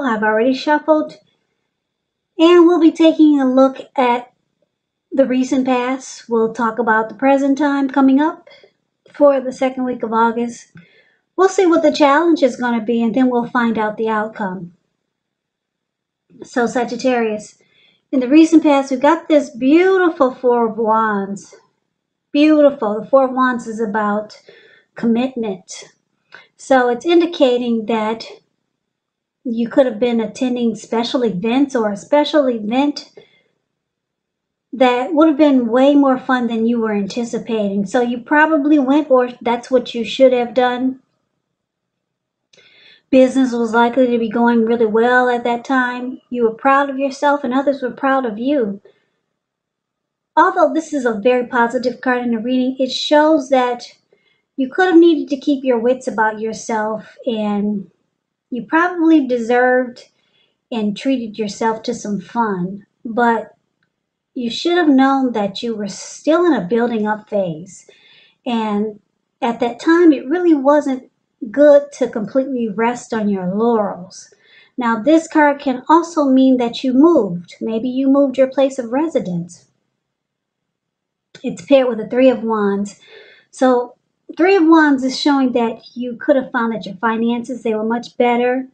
I've already shuffled. And we'll be taking a look at the recent past. We'll talk about the present time coming up for the second week of August. We'll see what the challenge is going to be, and then we'll find out the outcome. So, Sagittarius, in the recent past, we've got this beautiful Four of Wands. Beautiful. The Four of Wands is about commitment. So it's indicating that you could have been attending special events or a special event that would have been way more fun than you were anticipating. So you probably went, or that's what you should have done. Business was likely to be going really well at that time. You were proud of yourself and others were proud of you. Although this is a very positive card in the reading, it shows that you could have needed to keep your wits about yourself, and you probably deserved and treated yourself to some fun. But you should have known that you were still in a building up phase. And at that time, it really wasn't good to completely rest on your laurels. Now, this card can also mean that you moved. Maybe you moved your place of residence. It's paired with the Three of Wands. So, Three of Wands is showing that you could have found that your finances, they were much better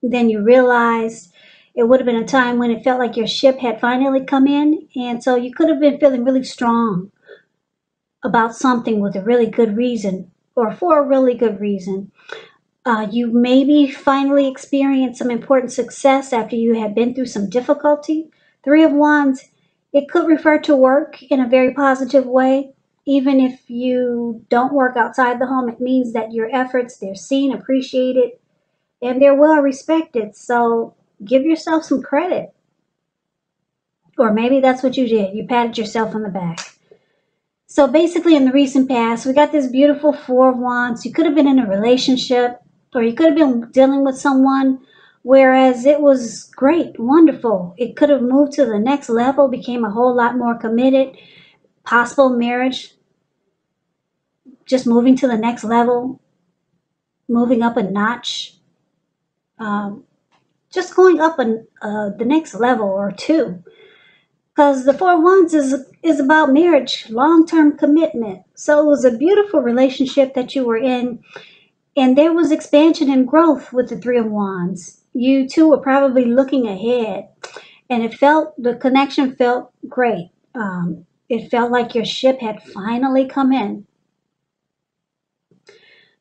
than you realized. It would have been a time when it felt like your ship had finally come in. And so you could have been feeling really strong about something with a really good reason, or for a really good reason. You maybe finally experienced some important success after you had been through some difficulty. Three of Wands, it could refer to work in a very positive way. Even if you don't work outside the home, it means that your efforts, they're seen, appreciated, and they're well respected. So give yourself some credit. Or maybe that's what you did. You patted yourself on the back. So basically, in the recent past, we got this beautiful Four of Wands. You could have been in a relationship, or you could have been dealing with someone, whereas it was great, wonderful. It could have moved to the next level, became a whole lot more committed. Possible marriage, just moving to the next level, moving up a notch, just going up the next level or two. Because the Four of Wands is about marriage, long-term commitment. So it was a beautiful relationship that you were in, and there was expansion and growth with the Three of Wands. You two were probably looking ahead, and the connection felt great. It felt like your ship had finally come in.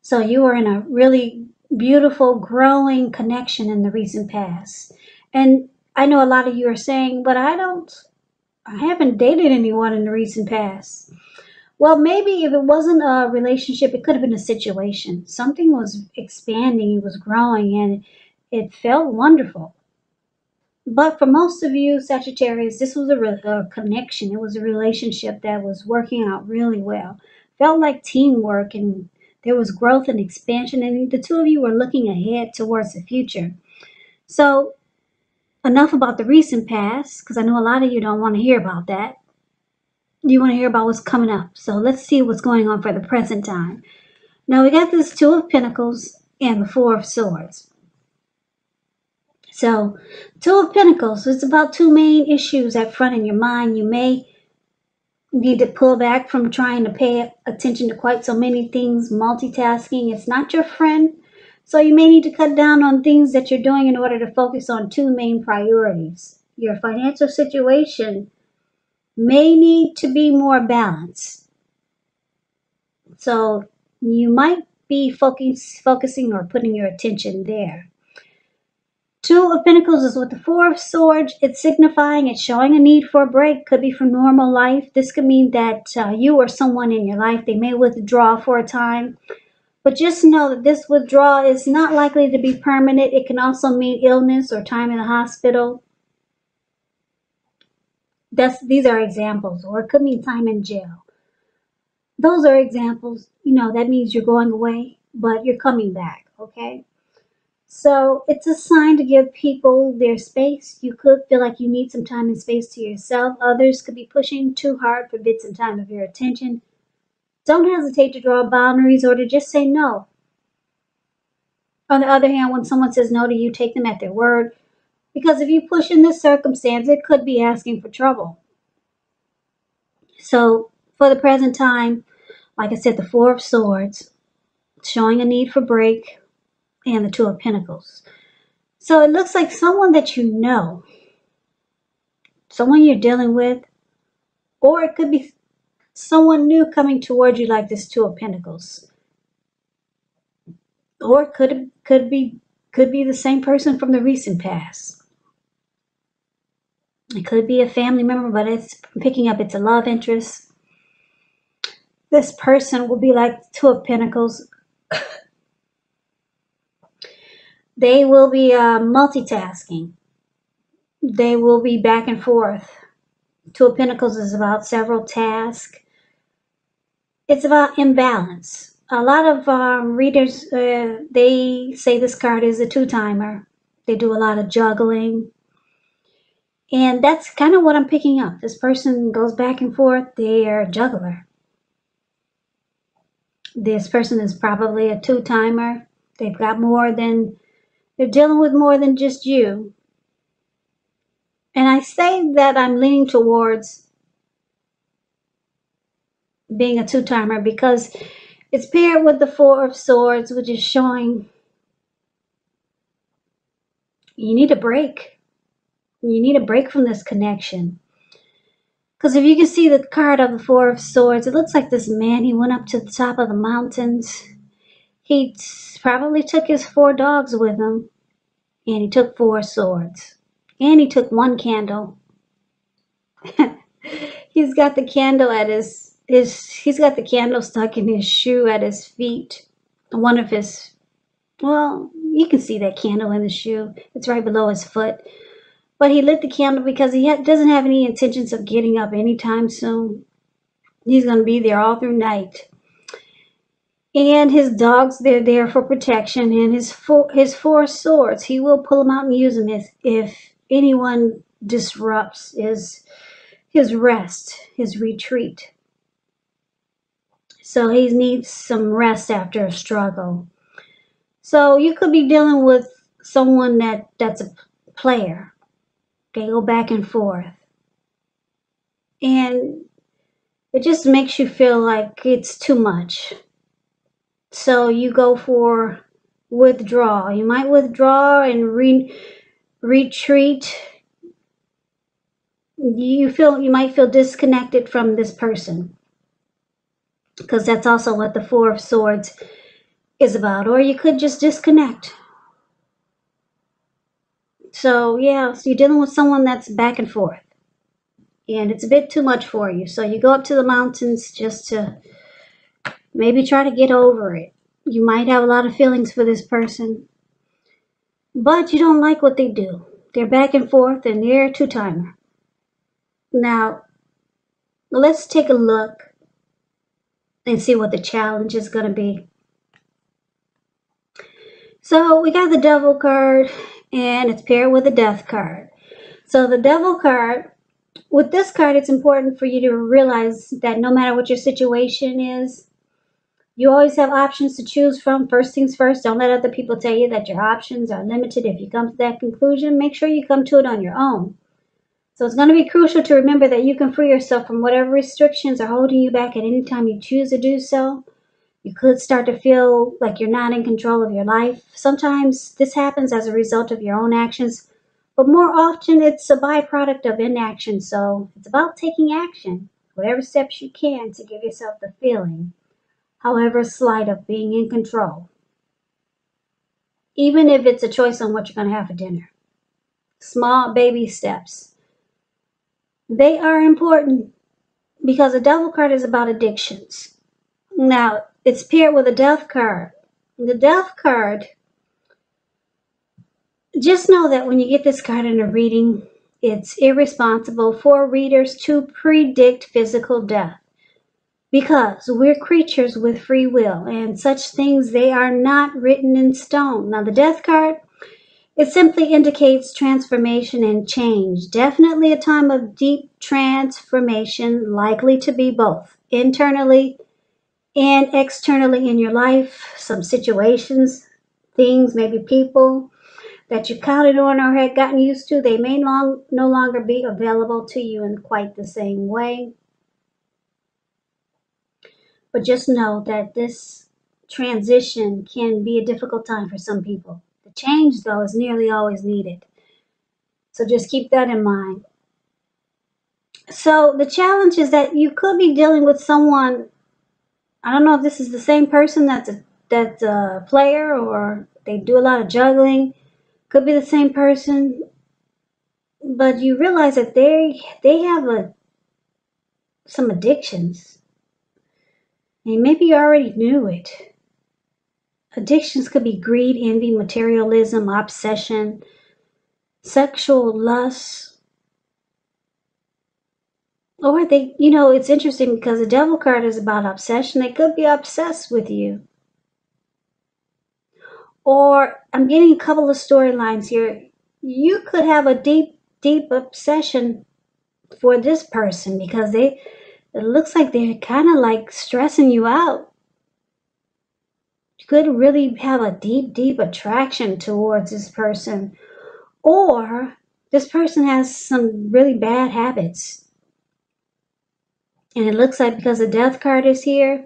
So you were in a really beautiful, growing connection in the recent past. And I know a lot of you are saying, but I haven't dated anyone in the recent past. Well, maybe if it wasn't a relationship, it could have been a situation. Something was expanding, it was growing, and it felt wonderful. But for most of you, Sagittarius, this was a connection. It was a relationship that was working out really well. Felt like teamwork, and there was growth and expansion, and the two of you were looking ahead towards the future. So enough about the recent past, because I know a lot of you don't want to hear about that. You want to hear about what's coming up. So let's see what's going on for the present time. Now we got this Two of Pentacles and the Four of Swords. So Two of Pentacles, it's about two main issues at front in your mind. You may need to pull back from trying to pay attention to quite so many things. Multitasking, it's not your friend. So you may need to cut down on things that you're doing in order to focus on two main priorities. Your financial situation may need to be more balanced. So you might be focusing or putting your attention there. Two of Pentacles is with the Four of Swords. It's signifying, it's showing a need for a break. Could be from normal life. This could mean that you or someone in your life, they may withdraw for a time. But just know that this withdrawal is not likely to be permanent. It can also mean illness or time in the hospital. These are examples. Or it could mean time in jail. Those are examples. That means you're going away, but you're coming back, okay? So it's a sign to give people their space. You could feel like you need some time and space to yourself. Others could be pushing too hard for bits and time of your attention. Don't hesitate to draw boundaries or to just say no. On the other hand, when someone says no to you, take them at their word. Because if you push in this circumstance, it could be asking for trouble. So for the present time, like I said, the Four of Swords, showing a need for break, and the Two of Pentacles. So it looks like someone that you know, someone you're dealing with, or it could be someone new coming towards you, like this Two of Pentacles. Or it could be the same person from the recent past. It could be a family member, but it's picking up it's a love interest. This person will be like Two of Pentacles. They will be multitasking. They will be back and forth. Two of Pentacles is about several tasks. It's about imbalance. A lot of readers, they say this card is a two-timer. They do a lot of juggling. And that's kind of what I'm picking up. This person goes back and forth. They are a juggler. This person is probably a two-timer. They've got more than, they're dealing with more than just you. And I say that I'm leaning towards being a two-timer because it's paired with the Four of Swords, which is showing you need a break. You need a break from this connection. Because if you can see the card of the Four of Swords, it looks like this man, he went up to the top of the mountains. He probably took his 4 dogs with him, and he took 4 swords. And he took 1 candle. He's got the candle at he's got the candle stuck in his shoe at his feet. One of his, well, you can see that candle in the shoe. It's right below his foot. But he lit the candle because he doesn't have any intentions of getting up anytime soon. He's going to be there all through night. And his dogs, they're there for protection. And his 4 swords, he will pull them out and use them if anyone disrupts his rest, his retreat. So he needs some rest after a struggle. So you could be dealing with someone that's a player. They go back and forth. And it just makes you feel like it's too much. So you go for withdrawal. You might withdraw and retreat. You might feel disconnected from this person. Because that's also what the Four of Swords is about. Or you could just disconnect. So yeah, so you're dealing with someone that's back and forth. And it's a bit too much for you. So you go up to the mountains just to maybe try to get over it. You might have a lot of feelings for this person, but you don't like what they do. They're back and forth and they're a two-timer. Now, let's take a look and see what the challenge is going to be. So we got the Devil card and it's paired with the Death card. So the Devil card, with this card, it's important for you to realize that no matter what your situation is, you always have options to choose from. First things first, don't let other people tell you that your options are limited. If you come to that conclusion, make sure you come to it on your own. So it's going to be crucial to remember that you can free yourself from whatever restrictions are holding you back at any time you choose to do so. You could start to feel like you're not in control of your life. Sometimes this happens as a result of your own actions, but more often it's a byproduct of inaction. So it's about taking action, whatever steps you can to give yourself the feeling, however slight, of being in control. Even if it's a choice on what you're going to have for dinner. Small baby steps. They are important because the Devil card is about addictions. Now, it's paired with a Death card. The Death card, just know that when you get this card in a reading, it's irresponsible for readers to predict physical death. Because we're creatures with free will, and such things, they are not written in stone. Now, the Death card, it simply indicates transformation and change. Definitely a time of deep transformation, likely to be both internally and externally in your life. Some situations, things, maybe people that you counted on or had gotten used to. They may no longer be available to you in quite the same way. But just know that this transition can be a difficult time for some people. The change, though, is nearly always needed. So just keep that in mind. So the challenge is that you could be dealing with someone. I don't know if this is the same person that's a player or they do a lot of juggling. Could be the same person, but you realize that they have some addictions, and maybe you already knew it. Addictions could be greed, envy, materialism, obsession, sexual lust, or it's interesting because the devil card is about obsession. They could be obsessed with you. Or I'm getting a couple of storylines here. You could have a deep, deep obsession for this person because it looks like they're kind of like stressing you out. You could really have a deep, deep attraction towards this person. Or this person has some really bad habits. And it looks like because the death card is here,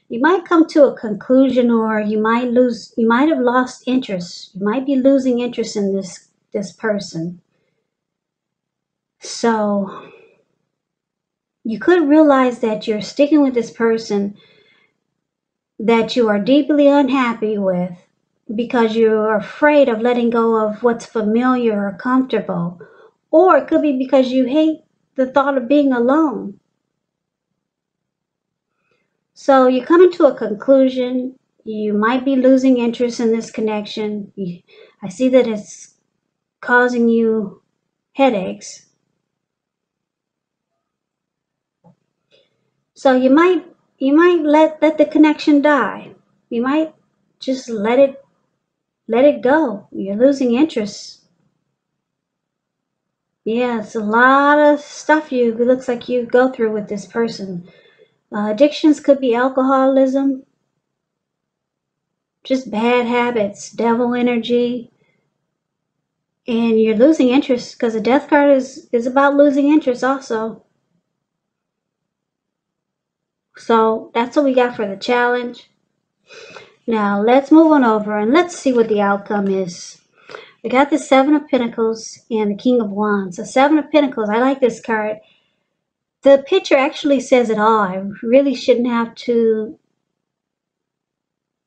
you might come to a conclusion, or you might have lost interest. You might be losing interest in this person. So you could realize that you're sticking with this person that you are deeply unhappy with because you're afraid of letting go of what's familiar or comfortable. Or it could be because you hate the thought of being alone. So you're coming to a conclusion. You might be losing interest in this connection. I see that it's causing you headaches. So you might let the connection die. You might just let it go. You're losing interest. Yeah, it's a lot of stuff it looks like you go through with this person. Addictions could be alcoholism, just bad habits, devil energy, and you're losing interest because the death card is about losing interest also. So that's what we got for the challenge. Now let's move on over and let's see what the outcome is. We got the Seven of Pentacles and the King of Wands. The Seven of Pentacles, I like this card. The picture actually says it all. I really shouldn't have to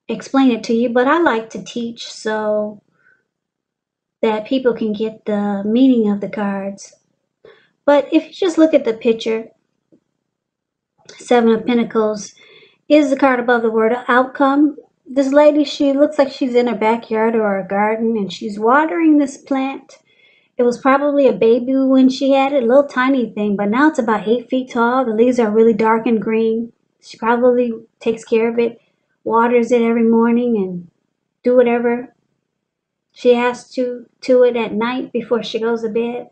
explain it to you, but I like to teach so that people can get the meaning of the cards. But if you just look at the picture, Seven of Pentacles is the card above the word outcome. This lady, she looks like she's in her backyard or a garden, and she's watering this plant. It was probably a baby when she had it, a little tiny thing, but now it's about 8 feet tall. The leaves are really dark and green. She probably takes care of it, waters it every morning, and do whatever she has to it at night before she goes to bed.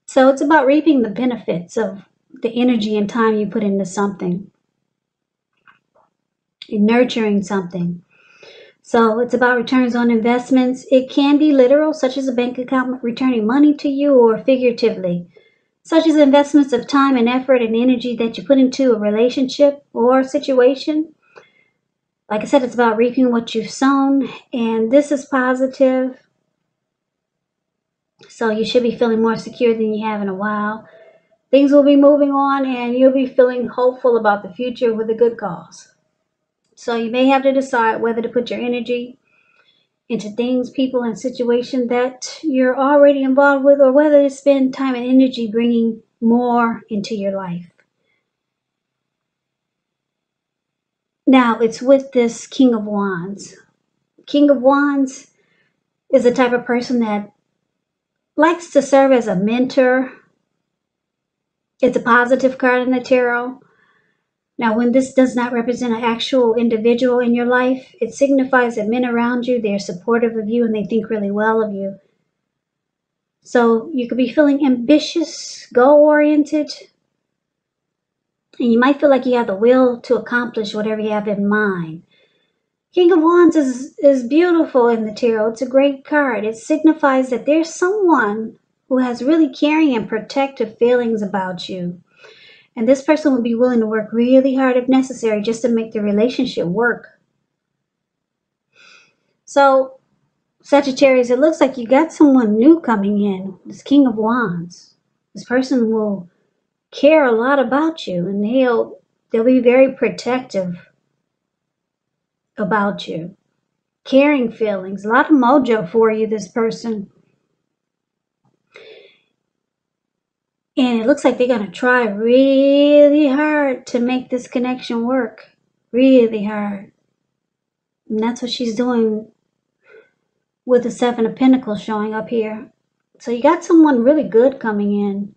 So it's about reaping the benefits of the energy and time you put into something, in nurturing something. So it's about returns on investments. It can be literal, such as a bank account returning money to you, or figuratively, such as investments of time and effort and energy that you put into a relationship or situation. Like I said, it's about reaping what you've sown, and this is positive. So you should be feeling more secure than you have in a while. Things will be moving on, and you'll be feeling hopeful about the future with a good cause. So you may have to decide whether to put your energy into things, people, and situations that you're already involved with, or whether to spend time and energy bringing more into your life. Now, it's with this King of Wands. King of Wands is the type of person that likes to serve as a mentor. It's a positive card in the tarot. Now, when this does not represent an actual individual in your life, it signifies that men around you, they're supportive of you and they think really well of you. So you could be feeling ambitious, goal-oriented, and you might feel like you have the will to accomplish whatever you have in mind. King of Wands is beautiful in the tarot. It's a great card. It signifies that there's someone who has really caring and protective feelings about you. And this person will be willing to work really hard if necessary just to make the relationship work. So, Sagittarius, it looks like you got someone new coming in. This King of Wands. This person will care a lot about you, and they'll be very protective about you. Caring feelings, a lot of mojo for you, this person. And it looks like they're going to try really hard to make this connection work. Really hard. And that's what she's doing with the Seven of Pentacles showing up here. So you got someone really good coming in.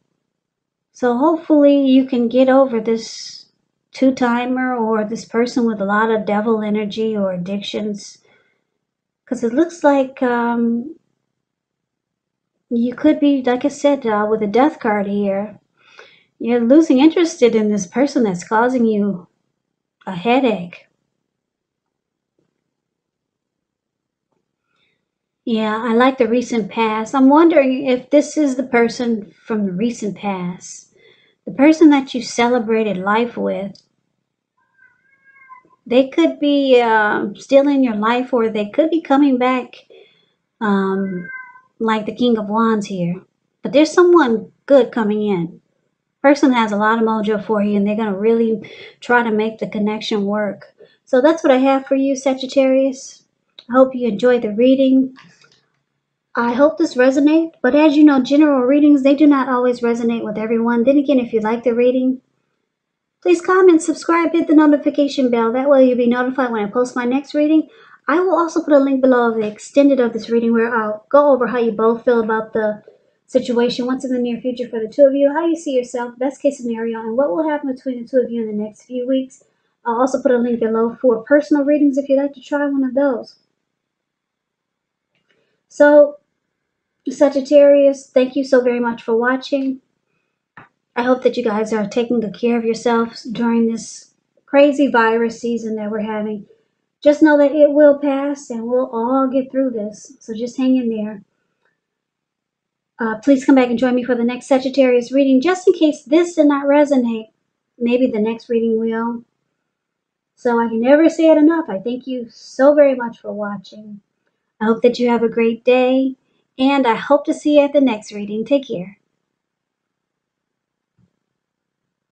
So hopefully you can get over this two-timer or this person with a lot of devil energy or addictions. Because it looks like you could be, like I said, with a death card here. You're losing interest in this person that's causing you a headache. Yeah, I like the recent past. I'm wondering if this is the person from the recent past. The person that you celebrated life with. They could be still in your life, or they could be coming back like the King of Wands here. But there's someone good coming in. Person has a lot of mojo for you, and they're going to really try to make the connection work. So that's what I have for you, Sagittarius. I hope you enjoyed the reading. I hope this resonates, but as you know, general readings, they do not always resonate with everyone. Then again, if you like the reading, please comment, subscribe, hit the notification bell. That way you'll be notified when I post my next reading. I will also put a link below of the extended of this reading where I'll go over how you both feel about the situation, what's in the near future for the two of you, how you see yourself, best case scenario, and what will happen between the two of you in the next few weeks. I'll also put a link below for personal readings if you'd like to try one of those. So, Sagittarius, thank you so very much for watching. I hope that you guys are taking good care of yourselves during this crazy virus season that we're having. Just know that it will pass and we'll all get through this. So just hang in there. Please come back and join me for the next Sagittarius reading. Just in case this did not resonate, maybe the next reading will. So I can never say it enough. I thank you so very much for watching. I hope that you have a great day. And I hope to see you at the next reading. Take care.